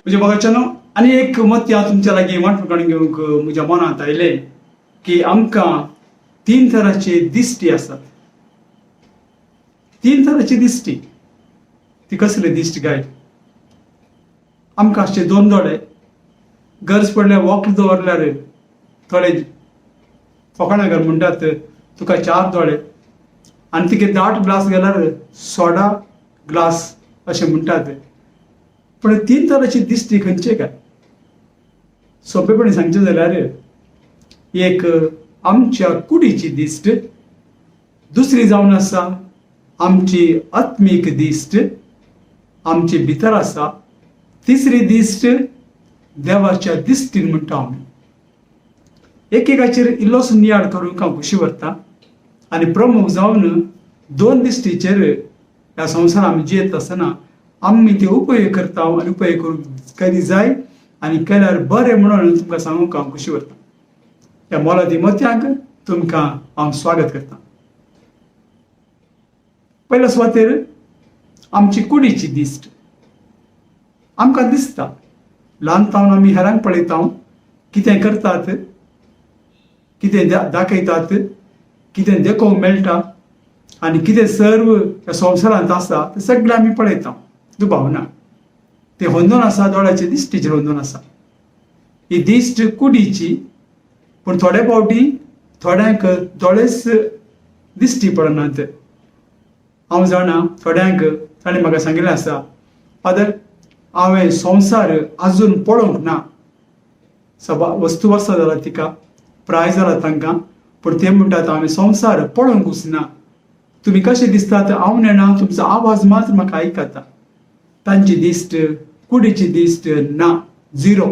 म्हणजे बघायच्यानो आणि एक मत या तुमच्या लागी वाटून घेऊक म्हज्या मनात आयले की आमकां 3 तरांचे दिश्टी असतात. 3 तरांची दिश्टी. ती कसले दिश्टी काय? आमकां आसचे 2 दोळे, गरज पडल्यार वॉक दवरल्यार थोडे फकाणागर म्हणटात तुका 4 दोळे, आनी तिके दाट ग्लास गेल्यार सोडा ग्लास अशें म्हणटात. पण 3 तरांची दिश्टी खंयचे काय? सोंपेपणी सांगचे जाल्यार एक आमच्या कुडीची दिश्ट, दुसरी जावन आसा आमची आत्मीक दिश्ट, आमची भितर आसा. तिसरी दिश्ट देवाच्या दिश्टीन म्हणटा आमी. एकेकाचेर इल्लोसो नियाळ करूंक हांव खुशी व्हरता आनी प्रमुख जावन 2 दिश्टीचेर ह्या संवसारांत आमी जियेत आसतना आमी ते उपयोग करता आनी उपयोग करूंक कधी जाय आनी केल्यार बरें म्हणून तुमकां सांगूंक हांव खुशी व्हरता. ह्या मोलादी मत्यांक तुमकां हांव स्वागत करता. पयल्या सुवातेर आमची कुडीची दिश्ट. आमकां दिसता ल्हानपणांत आमी हेरांक पळयता कितें करतात, कितें दाखयतात, कितें देखूंक मेळटा आनी कितें सर्व ह्या संवसारांत आसा तें सगळें आमी पळयता. दुबावना ते होंदून आसा दोळ्याचे दिश्टीचेर होंदून आसा. ही दिश्ट कुडीची, पूण थोडे फावटी थोड्यांक दोळेच दिश्टी पडनात. हांव जाणा थोड्यांक ताणें म्हाका सांगिल्लें आसा, फादर हांवें संवसार आजून पळोवंक ना. वस्तू आसा जाल्यार तिका, प्राय जाला तांकां, पूण ते म्हणटात हांवें संवसार पळोवंकूच ना. तुमी कशें दिसतात हांव नेना, तुमचो आवाज मात्र म्हाका आयकता. तांची दिश्ट, कुडीची दिश्ट ना, 0.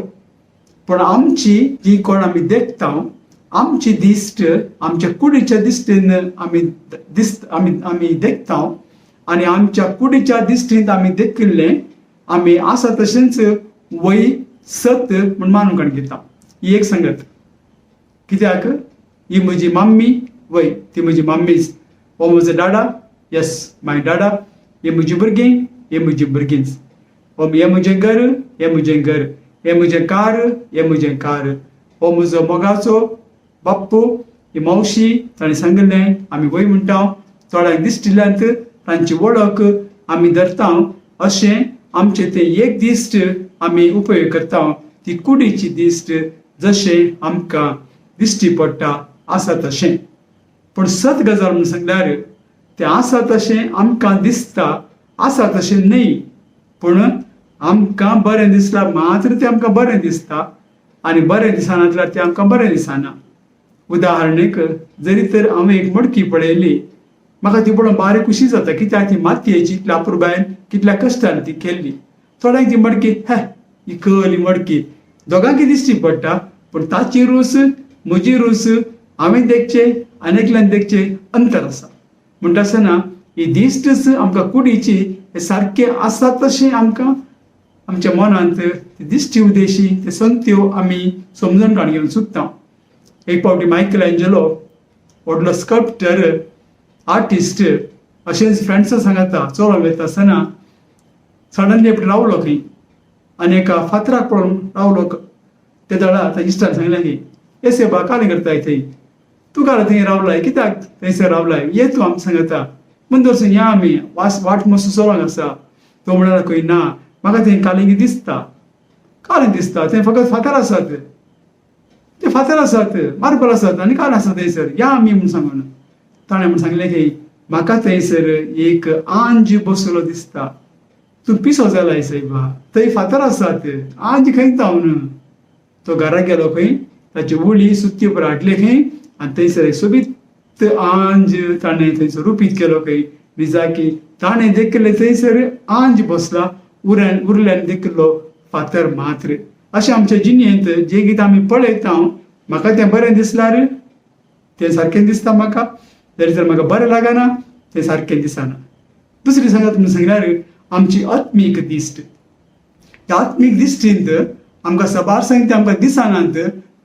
पण आमची जी कोण आमी देखता, आमची दिश्ट आमच्या कुडीच्या दिश्टीन आमी देखता आनी आमच्या कुडीच्या दिश्टींत आमी देखिल्लें आमी आसा तशेंच वय सत म्हूण मानून घेता. ही एक संगत. कित्याक ही म्हजी मम्मी वय, ती म्हजी मम्मीच. हो म्हजो डाडा, येस माय डाडा. हे म्हजी भुरगीं, हे म्हजी भुरगींच. हे म्हजें घर, हे म्हजें घर. हे म्हजें कार, हे म्हजें कार. हो म्हजो मोगाचो बाप्पू, ही मावशी. ताणें सांगिल्लें आमी वय म्हणटा. थोड्यांक दिश्टिल्ल्यांत तांची वळख आमी धरता. अशें आमचें तें एक दिश्ट आमी उपयोग करता. ती कुडीची दिश्ट जशें आमकां दिश्टी पडटा आसा तशें. पूण सत गजाल म्हूण सांगल्यार तें आसा तशें आमकां दिसता, आसा तशें न्हय. पूण आमकां बरें दिसल्यार मात्र तें आमकां बरें दिसता आनी बरें दिसना जाल्यार तें आमकां बरें दिसना. उदाहरणेक जरी तर हांवें एक मडकी पळयली, म्हाका ती पळोवन बारीक खुशी जाता, कित्याक ती मातयेची इतल्या अपुरबायेन कितल्या कश्टान ती केल्ली. थोड्यांक ती मडकी ही खली मडकी दोगांकी दिश्टी पडटा, पूण ताची रूच म्हजी रूच हांवें देखचे आनी एकल्यान देखचे अंतर आसा. म्हणटा आसतना ही दिश्टच आमकां कुडीची हे सारकें आसा तशें आमकां आमच्या मनांत दिश्टी उदेशी ते संत्यो आमी समजून घेवन चुकता. एक फावटी मायकल एंजलो व्हडलो स्कल्पटर, आर्टिस्ट, अशेंच फ्रेंड्सां सांगता चोलो वयता आसतना सडनली रावलो खंय आनी एका फातराक पळोवन रावलो. ते दळा ताच्या इश्टान सांगलें की येस बा कालें करताय थंय, तूं काल थंय रावलाय, कित्याक थंयसर रावलाय, ये तूं आमकां सांगता. म्हण दर्शन या आमी वाट मातसो चलोंक आसा. तो म्हणल्यार खंय ना, म्हाका थंय कालिंगी दिसता. कालें दिसता, थंय फकत फातर आसात, ते फातर आसात, मार्बल आसात आनी काल आसा थंयसर, या आमी म्हूण सांगून. ताणें म्हूण सांगलें की म्हाका थंयसर एक आंज बसलो दिसता. तूं पिसो जालाय सायबा, थंय फातर आसात, आंज खंय तावन. तो घरा गेलो खंय, ताची उली सुती पर हाडले खंय आनी थंयसर सोबीत आंज ताणें थंयसर रुपीत केलो खंय. विजाकी ताणें देखिल्लें थंयसर आंज बसला, उरल्यान देखिल्लो फातर मात्र. अशें आमच्या जिणेंत जे कितें आमी पळयता, म्हाका तें बरें दिसल्यार ते सारकें दिसता म्हाका, जरी तर म्हाका बरें लागना ते सारकें दिसना. दुसरी सांगात म्हणून सांगल्यार आमची आत्मीक दिश्ट. त्या आत्मीक दिश्टींत आमकां सबार सांगता आमकां दिसनात,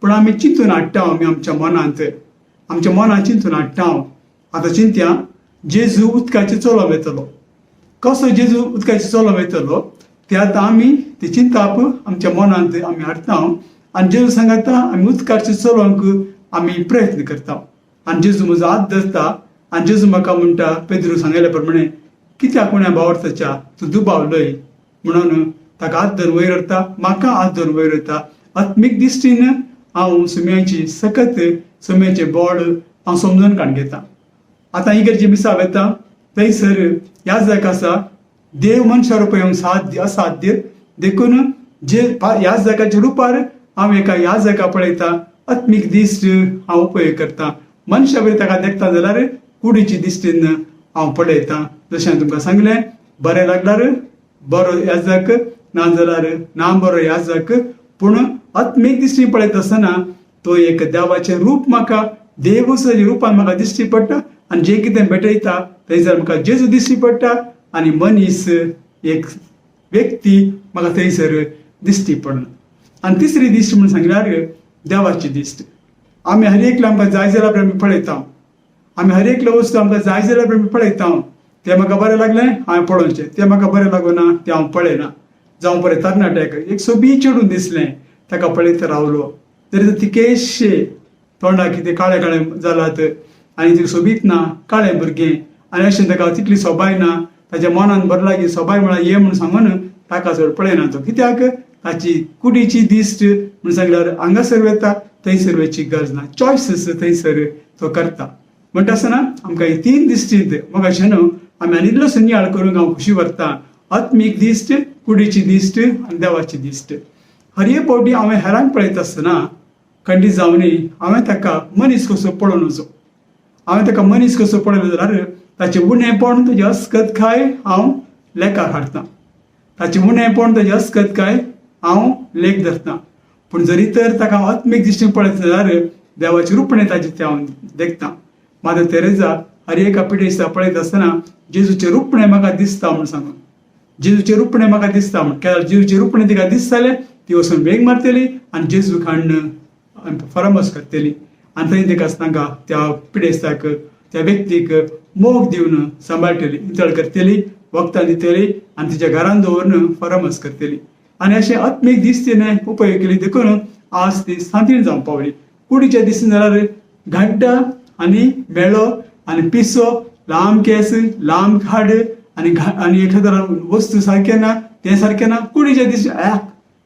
पूण आमी चिंतून हाडटा, आमी आमच्या मनांत चिंतून हाडटा. आतां चिंत्या, जेजू उदकाचे चलो वयतलो. कसो जेजू उदकाचे चलो वयतलो ते आतां आमी ते चिंताप आमच्या मनांत आमी हाडटा. आनी जेजू सांगता आमी उदकाचे चलोवंक आमी प्रयत्न करता. आनी जेजू म्हजो हात धरता आनी जेजू म्हाका म्हणटा, पेद्रू सांगले प्रमाणे, कित्याक कोण्या बावरताच्या तूं दुबावलय म्हणून ताका हात धरून वयर व्हरता, म्हाका हात धरून वयर व्हरता. आत्मीक दिश्टीन हांव सुमयाची सकत सुमयाचे बोड हांव समजून काडून घेता. आतां इगर्जे मिसाव येता, थंयसर याजक आसा, देव मनशां रुपयांक असाध्य देखून जे याजकाच्या रुपार हांव एका याजका पळयता. आत्मीक दिश्ट हांव उपयोग करता. मनशां बरी ताका देखता जाल्यार कुडीची दिश्टीन हांव पळयता. जशें तुमकां सांगलें, बरें लागल्यार बरो याजक, ना जाल्यार ना बरो याजक. पूण आत्मीक दिश्टी पळयता आसतना तो एक देवाचें रूप म्हाका देवूसाच्या रुपान म्हाका दिश्टी पडटा. आनी जें कितें भेटयता थंयसर म्हाका जेजू दिश्टी पडटा आनी मनीस एक व्यक्ती म्हाका थंयसर दिश्टी पडना. आनी तिसरी दिश्ट म्हणून सांगल्यार देवाची दिश्ट. आमी हर एकलो आमकां जाय जाल्यार आमी पळयता. आमी हर एकलो वस्तू आमकां जाय जाल्यार आमी पळयता. तें म्हाका बरें लागलें हांवें पळोवचें, तें म्हाका बरें लागना तें हांव पळयना. जावं बरें तरणाट्याक एक सोबी चेडून दिसलें, ताका पळयत रावलो, जरी तर तिकेशे तोंडाक कितें काळे काळे जालात आनी ती सोबीत ना, काळें भुरगें, आनी अशें ताका तितली सोबाय ना, ताच्या मनान बरें लागीं सोबाय म्हळ्यार ये म्हूण सांगून ताका चड पळयना तो. कित्याक ताची कुडीची दिश्ट म्हूण सांगल्यार हांगासर वता, थंयसर वचची गरज ना. चॉयसीस थंयसर तो करता. म्हणटा आसतना आमकां ही 3 दिश्टींत म्हाका अशें न्हू, आमी आनी इल्लो नियाळ करूंक हांव खुशी व्हरता. आत्मीक दिश्ट, कुडीची दिश्ट आनी देवाची दिश्ट. हर एक फावटी हांवें हेरांक पळयता आसतना खंडीत जावनी हांवें ताका मनीस कसो पळोवन वचो. हांवें ताका मनीस कसो पळयलो जाल्यार ताचें उणेंपण, ताची अस्खतकाय हांव लेखार हाडटां. ताचें उणेंपण, ताची अस्खतकाय हांव लेख धरतां. पूण जरी तर ताका हांव आत्मीक दिश्टीन पळयता जाल्यार देवाचे रूपणे ताचे तें हांव देखतां. मादर तेरेसा हर एका पिढी दिसता पळयता आसतना जेजूचें रूपणें म्हाका दिसता म्हूण सांगून, जेजूचें रूपणें म्हाका दिसता म्हूण. केन्ना जेजूचें रूपणें तिका दिसतालें ती वचून वेग मारतली आनी जेजू खाण फरामस करतली. आनी थंय तिका तांकां त्या पिडेस्ताक, त्या व्यक्तीक मोग दिवन सांबाळटली, नितळ करतली, वखदां दितली आनी तिच्या घरान दवरून फरामस करतली. आनी अशें आत्मीक दिश्टीन उपयोग केली देखून आज ती सांतीण जावंक पावली. कुडीच्या दिसतीन जाल्यार घंटा आनी मेळो आनी पिसो, लांब केस, लांब खाड आनी एखाद्या वस्तू सारकें ना, तें सारकें ना. कुडीच्या दिश्टीन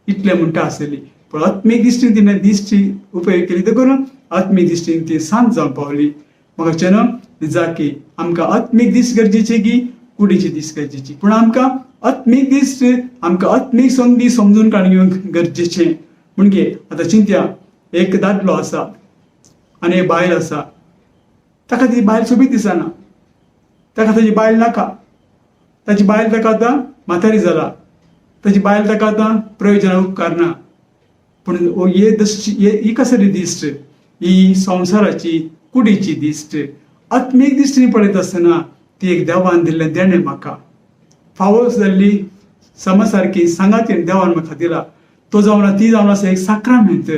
इतलें म्हणटा आसतली. पूण आत्मीक दिश्टीन तिणें दिश्टी उपयोग केली देखून आत्मीक दिश्टीन ती सांत जावंक पावली. म्हाका चेनो जाकी आमकां आत्मीक दिश्ट गरजेची की कुडीची दिश्ट गरजेची. पूण आमकां आत्मीक दिश्ट, आमकां आत्मीक संधी समजून काडून घेवंक गरजेचें. म्हणजे आतां चिंत्या, एक दादलो आसा आनी एक बायल आसा. ताका ती बायल सोबीत दिसना, ताका ताची बायल नाका. ताची बायल ताका आतां म्हातारी जाला, ताची बायल ताका आतां प्रयोजना उपकारना. पूण ही कसली दिश्ट? ही संवसाराची कुडीची दिश्ट. आत्मीक दिश्टीन पळयता आसतना ती एक देवान दिल्लें देणें म्हाका. फावो जाल्ली समा सारकी सांगाती देवान म्हाका दिला. तो जावन ती जावन आसा एक साक्रामेंत.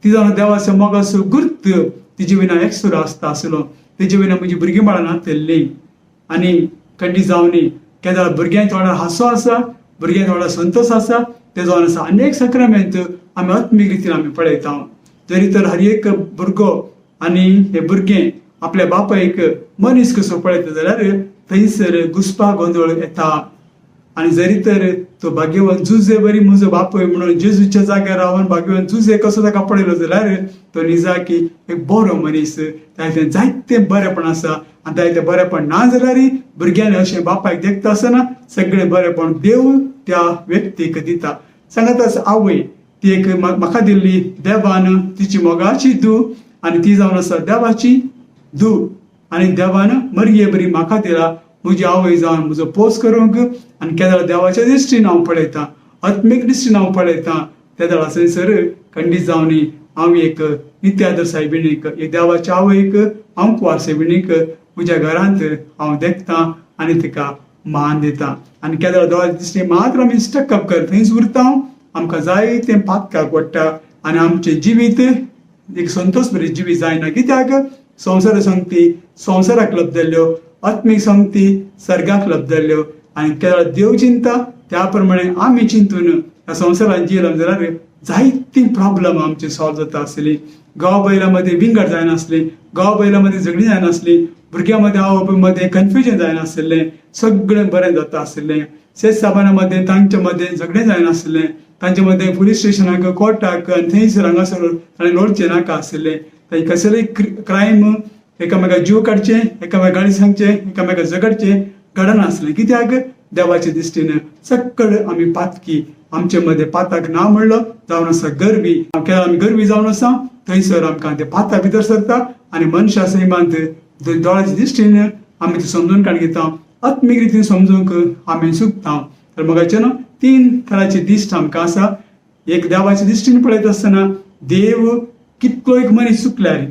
ती जावन देवाचो मोगाचो गुर्त. तिजे विना एकसुरो आसता आसलो. तेजे विना म्हजी भुरगीं बाळां नासतलीं. आनी खंडी जावनी केन्ना भुरग्यांच्या वांगडा हांसो आसा, भुरग्यांच्या वांगडा संतोश आसा. ते जावन आसा अनेक साक्रामेंत आमी आत्मीक रितीन आमी पळयता. जरी तर हर एक भुरगो आनी हे भुरगें आपल्या बापायक मनीस कसो पळयता जाल्यार थंयसर घुस्पा गोंदळ येता. आनी जरी तर तो भाग्यवान जुजे बरी म्हजो बापूय म्हणून जेजूच्या जाग्यार रावन भाग्यवान जुजे कसो ताका पळयलो जाल्यार तो निजा की एक बरो मनीस. तातूंत जायतें बरेंपण आसा. आनी जायतें बरेंपण ना जाल्यार भुरग्यांनी अशें बापायक देखता आसतना सगळें बरेंपण देव त्या व्यक्तीक दिता. सांगात आवय ती एक म्हाका दिल्ली देवान तिची मोगाची धूव आनी ती जावन आसा देवाची धूव. आनी देवान मरये बरी म्हाका दिला म्हजी आवय जावन म्हजो पोस करूंक. आनी केन्ना देवाच्या दिश्टीन हांव पळयतां, आत्मीक दिश्टीन हांव पळयतां. त्या वेळा थंयसर खंडीत जावनी हांव एक नित्यादर सायबीणीक, एक देवाच्या आवयक अमको आरसेविणीक म्हज्या घरांत हांव देखतां आनी तिका मान दितां. आनी केन्ना देवाचे दिश्टी मात्र आमी स्टक अप कर थंयच उरता. आमकां जायतें पातकाक पडटा आनी आमचें जिवीत एक संतोश बरी जिवीत जायना. कित्याक संवसार संगती संवसाराक लबदल्ल्यो, आत्मीक संगती सर्गाक लबदल्ल्यो. आनी केन्ना देव चिंता त्या प्रमाणे आमी चिंतून ह्या संवसारान जियेला जाल्यार जायतीं प्रॉब्लम आमची सॉल्व जाता आसली. गांव बैलां मदीं विंगड जायनासली, गांव बैलां मदीं झगडीं जायनासली, भुरग्यां मदीं आवय मदीं कन्फ्युजन जायनासलें, सगळें बरें जाता आसलें. शेत साबाना मदीं तांचे मदीं झगडें जायनासलें, तांचे मदीं पुलीस स्टेशनाक कोर्टाक आनी थंयसर हांगासर ताणें लढचें नाका आसलें. थंय कसलेय क्रायम एकामेकाक जीव काडचे, एकामेकाक गाळी सांगचे, एकामेकाक झगडचें घडनासलें. कित्याक देवाचे दिश्टीन सक्कड आमी पातकी. आमचे मदें पाताक ना म्हणलो जावन आसा गरवी. आमी गरवी जावन आसा थंयसर आमकां ते पाता भितर सरता आनी मनशा सैमांत दोळ्याचे दिश्टीन आमी ती समजून काड घेता, आत्मीक रितीन समजूंक आमी चुकता. तर मगाचे न्हू 3 तरांचे दिश्ट आमकां आसा. एक देवाचे दिश्टीन पळयत आसतना देव कितलो एक मनीस चुकल्यार,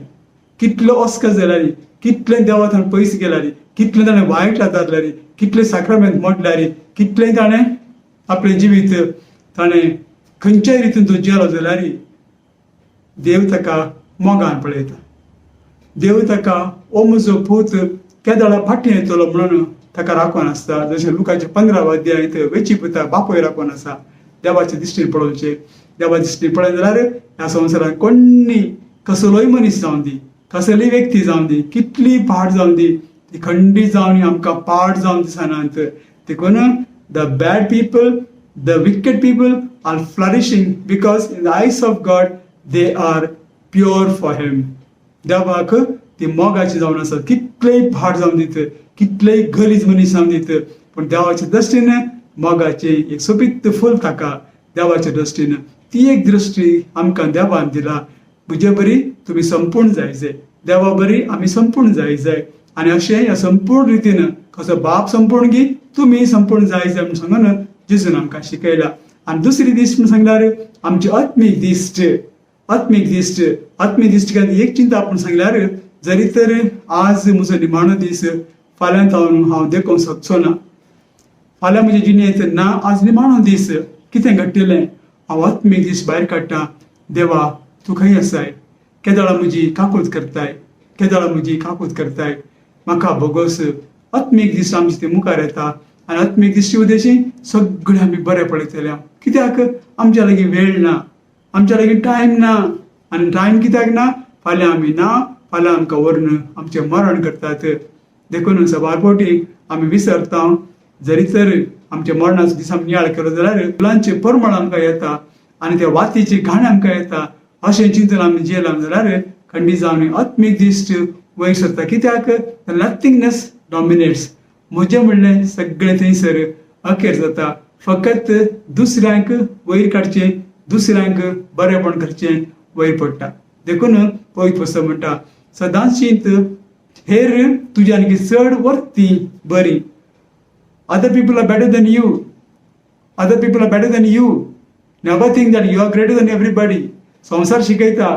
कितलो अस्कस जाल्यार, कितले देवा थंय पयस गेल्यार, कितले ताणें वायट जाताल्यार, कितले साक्रामेंत मोडल्यार, कितले ताणें आपलें जिवीत ताणें खंयच्याय रितीन तो जियेलो जाल्यार देव ताका मोगान पळयता. देव ताका ओ म्हजो पूत केदाळा फाटीं येतलो म्हणून ताका राखोन आसता. जशें लुकाचे 15 अध्यायांत वेची पुता बापूय राखोन आसा. देवाचे दिश्टीन पळोवचें. देवाचे दिश्टीन पळय जाल्यार ह्या संवसारांत कोणी कसलोय मनीस जावन दी, कसलीय व्यक्ती जावन दी, कितली पाड जावन दी, ती खंडीत जावन आमकां पाड जावन दिसनात. देखून the bad people, the wicked people are flourishing because in the eyes of God they are pure for him. देवाक ती मोगाची जावन आसात. कितलेय पाड जावन दित, कितलेय गलीज मनीस जावन दित, पूण देवाच्या दृश्टीन मोगाचे एक सोबीत फूल ताका. देवाच्या दृश्टीन ती एक दृश्टी आमकां देवान दिला. म्हजे बरी तुमी संपूर्ण जायचे, देवा बरी आमी संपूर्ण जाय. आनी अशें ह्या संपूर्ण रितीन कसो बाप संपूर्ण गी तुमी संपूर्ण जाय म्हणून सांगून जेजून आमकां शिकयला. आनी दुसरी दिश्ट म्हणून सांगल्यार आमची आत्मीक दिश्ट. आत्मीक दिश्ट, आत्मीक दिश्ट एक चिंता आपूण सांगल्यार जरी तर आज म्हजो निमाणो दीस फाल्यां हांव देखूंक शकचो ना, फाल्यां म्हज्या जिणेंत ना, आज निमाणो दीस कितें घडटलें, हांव आत्मीक दीस भायर काडटा. देवा तूं खंय आसाय, केदाळा म्हजी काकूट करताय, केदाळा म्हजी काकूट करताय, म्हाका भोगोस. आत्मीक दीस आमचे ते मुखार येता आनी आत्मीक दिश्टी उद्देशी सगळें आमी बरें पळयतले. कित्याक आमच्या लागीं वेळ ना, आमच्या लागीं टायम ना. आनी टायम कित्याक ना, फाल्यां आमी ना, फाल्यां आमकां व्हरून आमचें मरण करतात. देखून सवार फावटी आमी विसरता. जरी तर आमच्या मरणाचो दीस आमी नियाळ केलो जाल्यार फुलांचें परमळ आमकां येता आनी त्या वातीची घाण आमकां येता. अशें चिंतून आमी जियेला जाल्यार खंडीत जावन आत्मीक दिश्ट वयर सरता. कित्याक नथिंगनेस डॉमिनेट्स. म्हजें म्हणलें सगळें थंयसर अखेर जाता. फकत दुसऱ्यांक वयर काडचें, दुसऱ्यांक बरेंपण करचें वयर पडटा. देखून पवित्र पुस्तक म्हणटा सदांच चिंत हेर तुज्यान चड वर्ती बरी. Other people are better than you. Other people are better than you. Never think that you are greater than everybody. संसार शिकयता,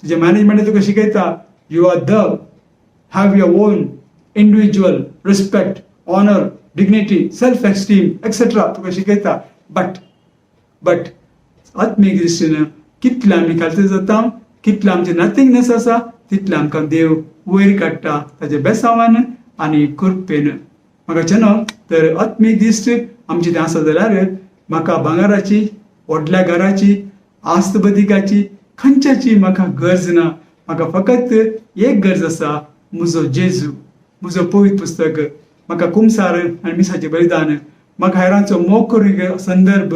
तुझे मॅनेजमेंट तुका शिकयता you are the, have your own individual respect, honor, dignity, self-esteem, etc. तुका शिकयता. But आत्मीक दृश्टीन कितलें आमी खालचे जाता, कितलें आमचें नथिंगनेस आसा, तितलें आमकां देव वयर काडटा ताचे बेसावान आनी कृपेन. म्हाका न्हू तर आत्मीक दिश्ट आमची तें आसा जाल्यार म्हाका भांगाराची, व्हडल्या घराची, आस्त बदिकाची, खंयच्याची म्हाका गरज ना. म्हाका फकत एक गरज आसा, म्हजो जेजू, म्हजो पवित्र पुस्तक. म्हाका कुमसार आनी मिसाचें बलिदान, म्हाका हेरांचो मोग करूंक संदर्भ,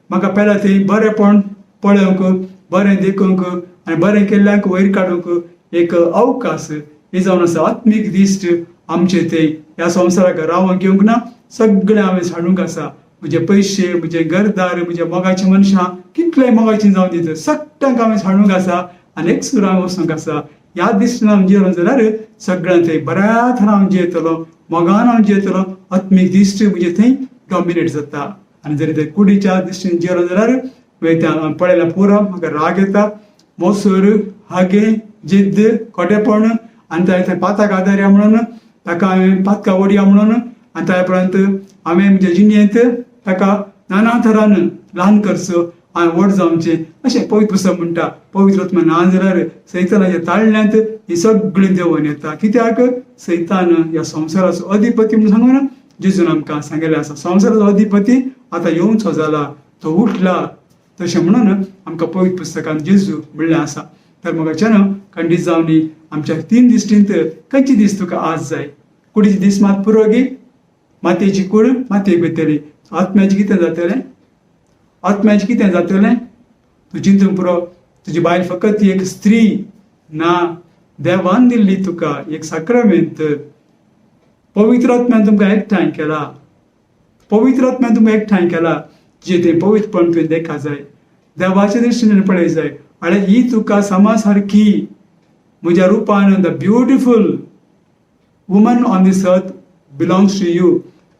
म्हाका पेला थंय बरेंपण पळोवंक, बरें देखूंक आनी बरें केल्ल्यांक वयर काडूंक एक अवकाश. हे जावन आसा आत्मीक दिश्ट आमचे ते ह्या संवसाराक रावंक घेवंक ना. सगळें हांवें हाडूंक आसा. म्हजे पयशे, म्हजे घरदार, म्हजे मोगाचीं मनशां कितलेंय मोगाचीं जावन दित, सगळ्यांक हांवें हाडूंक आसा आनी एक सुरांक वचूंक आसा. ह्या दिश्टीन हांव जियेलो जाल्यार सगळ्यांक थंय बऱ्या थरां हांव जियेतलो, मोगान हांव जियेतलो. आत्मीक दिश्ट म्हणजे थंय डॉमिनेट जाता. आनी जरी ते कुडीच्या दिश्टीन जियेलो जाल्यार पळयल्यार पुरो म्हाका राग येता. मोसूर, हागे, जिद्द, खोटेपण आनी थंय पाताक आदारया म्हणून ताका हांवें पातका ओडया म्हणून आनी त्या उपरांत हांवें म्हज्या जिणेंत ताका नाना तरान ल्हान करचो हांवें व्हड जावचें अशें पवित्र पुस्तक म्हणटा. पवित्र आत्मा ना जाल्यार सैतानाच्या ताळण्यांत ही सगळीं देंवन येता. कित्याक सैतान ह्या संवसाराचो अधिपती म्हणून सांगून जेजून आमकां सांगिल्लें आसा. संवसाराचो अधिपती आतां येवचो जाला, तो उठला तशें म्हणून आमकां पवित्र पुस्तकांत जेजू म्हणलें आसा. तर मोगाच्यान खंडीत जावनी आमच्या 3 दिश्टींत खंयची दीस तुका आज जाय? कुडीची दीस मात पुरो गी. मातयेची कूड मातयेक भितरली. आत्म्याचें कितें जातलें? आत्म्याचें कितें जातलें? तूं चिंतून पुरो. तुजी बायल फकत ती एक स्त्री ना, देवान दिल्ली तुका एक साक्रमेंत. पवित्र आत्म्यान तुमकां एकठांय केला. पवित्र आत्म्यान तुमकां एकठांय केला. जे तें पवित्रपण तुवें देखा जाय, देवाचे दृश्टीन पळय जाय. आनी ही तुका समा सारकी म्हज्या रुपान the beautiful woman on this earth belongs to you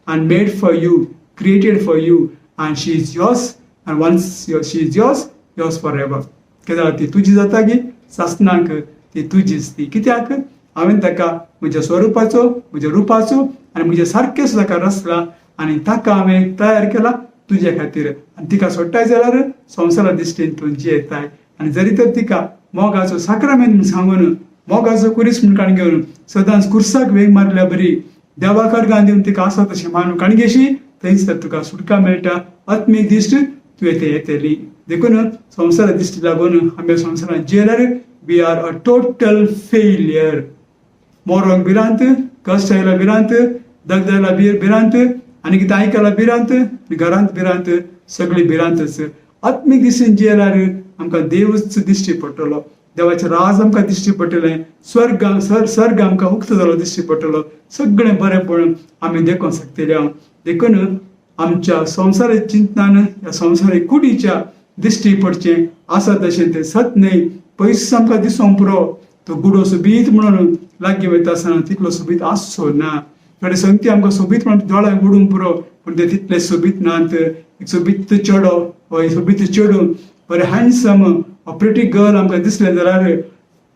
and made for you, created for you, and she is yours, and once she is yours forever. कित्याक ती तुजी जाता गी सासनाक ती तुजीच ती. कित्याक हांवें ताका म्हज्या स्वरुपाचो, म्हज्या रुपाचो आनी म्हज्या सारकेंच ताका रचला आनी ताका हांवें तयार केला तुज्या खातीर. आनी तिका सोडटाय जाल्यार संवसारा दिश्टीन तूं जियेताय. आनी जरी तर तिका मोगाचो साक्रामेंत म्हूण सांगून मोगाचो कुरीस म्हूण काण घेवन सदांच कुर्साक वेग मारल्या बरी देवा कडगां दिवन तिका आसा तशें मानून काणगेशी थंयच तर तुका सुटका मेळटा. आत्मीक दिश्ट तुवें ते येतली. देखून संवसारा दिश्टी लागून आमी संवसारांत जियेल्यार we are a total failure. मोरोंक भिरांत, कश्ट आयला भिरांत, दगद आयला भिरांत, आनी कितें आयकला भिरांत, घरांत भिरांत, सगळी भिरांतच. आत्मीक दिश्टीन जियेल्यार आमकां देवच दिश्टी पडटलो. देवाचें राज आमकां दिश्टी पडटलें. सर्ग आमकां उक्त जालो दिश्टी पडटलो. सगळें बरेंपण आमी देखूंक शकतले. देखून आमच्या संवसारीक चिंतनान ह्या संवसारीक कुडीच्या दिश्टी पडचें आसा तशें तें सत न्हय. पयस आमकां दिसोंक पुरो तो गुडो सोबीत म्हणून लागीं वयता आसतना तितलो सोबीत आसचो ना. थोडे संगती आमकां सोबीत म्हणून दोळ्यांक उडूंक पुरो, पूण ते तितले सोबीत नात. एक सोबीत चेडो वा सोबीत चेडूं बरें हँडसम प्रिटी गर्ल आमकां दिसलें जाल्यार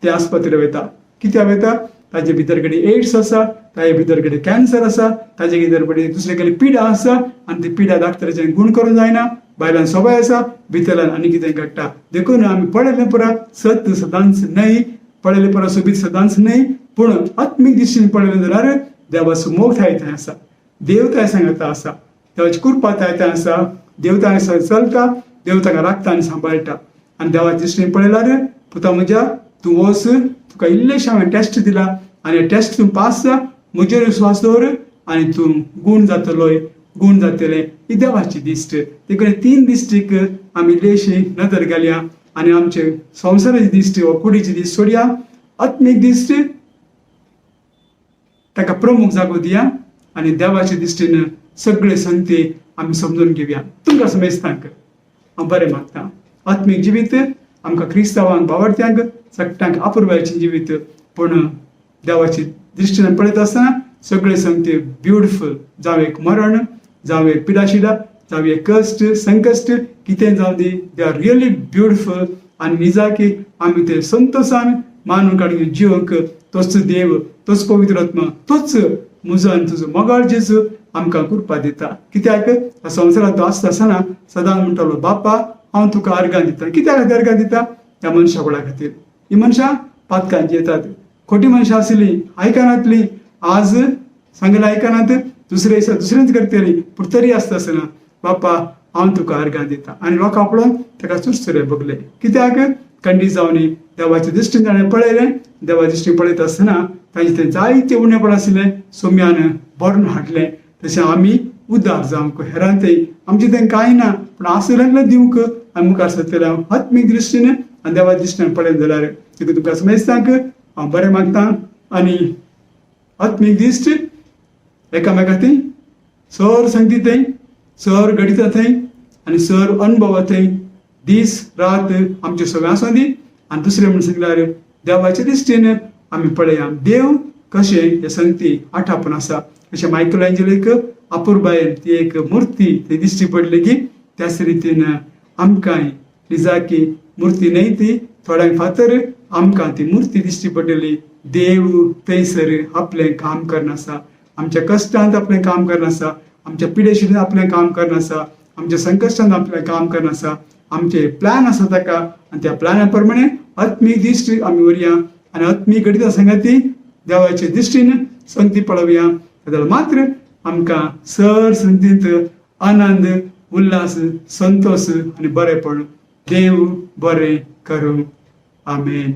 ते आस्पत्रेक वयता. कित्याक वयता? ताजे भितर कडेन एड्स आसा, ताजे भितर कडेन कॅन्सर आसा, ताजे भितर कडेन दुसरे कडेन पिडा आसा आनी ती पिडा डाक्टराचें गुण करूंक जायना. बायलांक सवय आसा, भितरल्यान आनी कितें घडटा. देखून आमी पळयलें पुरा सत सदांच न्हय, पळयलें पुरा सोबीत सदांच न्हय, पूण आत्मीक दिश्टीन पळयलें जाल्यार देवाचो मोग थंय आसा, देव थंय सांगता आसा, देवाची कृपा थंय आसा. देव थंय चलता, देव ताका राखता आनी सांबाळटा. आनी देवाच्या दृश्टीन पळयल्यार पुता म्हज्या तूं वच, तुका इल्लेशें हांवें टेस्ट दिला आनी टेस्ट तूं पास जा, म्हजेर विश्वास दवर आनी तूं गूण जातलोय, गूण जातलें. ही देवाची दिश्ट. देखून 3 दिश्टीक आमी इल्लेशी नदर घालया आनी आमचे संवसाराची दिश्ट वा कुडीची दिश्ट सोडया. आत्मीक दिश्ट ताका प्रमुख जागो दिया आनी देवाच्या दिश्टीन सगळे संगती आमी समजून घेवया. तुमकां समेस्तांक हांव बरें मागतां. आत्मीक जिवीत आमकां क्रिस्तांवांक बावडत्यांक सगळ्यांक अपुर्बायेचें जिवीत, पूण देवाची दृश्टीन पळयत आसतना सगळे संगती ब्युटिफूल. जावं एक मरण, जावं एक पिडाशिडा, जावं एक कश्ट संकश्ट, कितें जावं दी, दे आर रियली ब्युटिफूल. आनी निजाकी आमी ते संतोशान मानून काडून जिवंक तोच देव, तोच पवित्र आत्मा, तोच म्हजो आनी तुजो मोगाळ जेजू आमकां कृपा दिता. कित्याक ह्या संवसारांत तो आसता आसतना सदां म्हणटालो, बापा हांव तुका अर्गां दिता. कित्याक अर्गां दिता? ह्या मनशा कोणा खातीर. ही मनशां पातकांत जियेतात. खोटी मनशां आसलीं, आयकनातलीं, आज सांगलें आयकनात, दुसरेंच करतलीं, पूण तरी आसता आसतना बापा हांव तुका अर्गां दिता. आनी लोकां पळोवन ताका चुरचुरे बगले. कित्याक? खंडीत जावनी देवाच्या दृश्टीन ताणें पळयलें. देवा दृश्टीन पळयता आसतना तांचे तें जायते उणेपण आसलें सोम्यान भरून हाडलें. तशें आमी उदार जावंक हेरांतय आमचें तें कांय ना, पूण आसलें दिवंक आमी मुखार सरतले. आत्मीक दृश्टीन आनी देवा दृश्टीन पळयलें जाल्यार देखून तुमकां समेस्तांक हांव बरें मागतां. आनी आत्मीक दिश्ट एकामेका थंय सर संगती थंय, सर घडिता थंय आनी सर अनुभव थंय. दीस रात आमचे सगळें आसूं दी. आनी दुसरें म्हणून सांगल्यार देवाचे दृश्टीन आमी पळया देव कशें हे संगती आठापण आसा. अशें मायकल एंजलीक अपुर्बायेन ती एक मुर्ती थंय दिश्टी पडली की त्याच रितीन आमकांय निजाकी मुर्ती न्हय ती थोड्यांक फातर आमकां ती मुर्ती दिश्टी पडटली. देव थंयसर आपलें काम करना आसा. आमच्या कश्टांत आपलें काम करना आसा, आमच्या पिडेशिरीत आपलें काम करना आसा, आमच्या संकश्टांत आपलें काम करना आसा. आमचे प्लॅन आसा ताका आनी त्या प्लॅना प्रमाणे आत्मीक दिश्ट आमी व्हरया आनी आत्मीक घडीत संगती देवाचे दिश्टीन संगती पळोवया. जाल्यार मात्र आमकां सर संगतींत आनंद, उल्हास, संतोष आनी बरेंपण देव बरें करूं. आमेन.